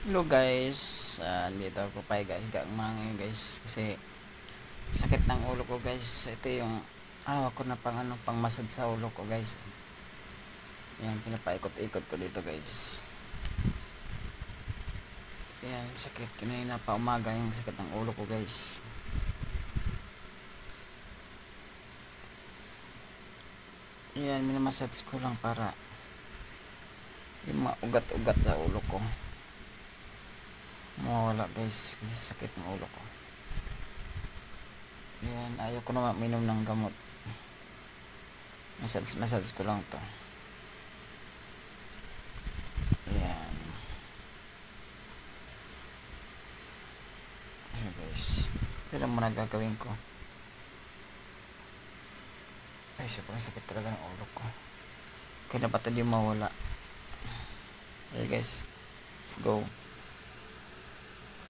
Hello guys, dito ako pa higa mga guys kasi sakit ng ulo ko guys. Ito yung ko na pang massage sa ulo ko guys. Yan, pinapaikot-ikot ko dito guys. Yan, sakit kanina pa umaga yung sakit ng ulo ko guys. Yan, minamassage ko lang para yung mga ugat-ugat sa ulo ko mawala guys kasi sakit ng ulo ko. Yan, ayaw ko na minom ng gamot. Massage ko lang to. Yan. Ayan guys. Ito lang muna gagawin ko. Ay, sobrang sakit talaga ng ulo ko. Kaya dapat hindi mawala. Okay guys, let's go.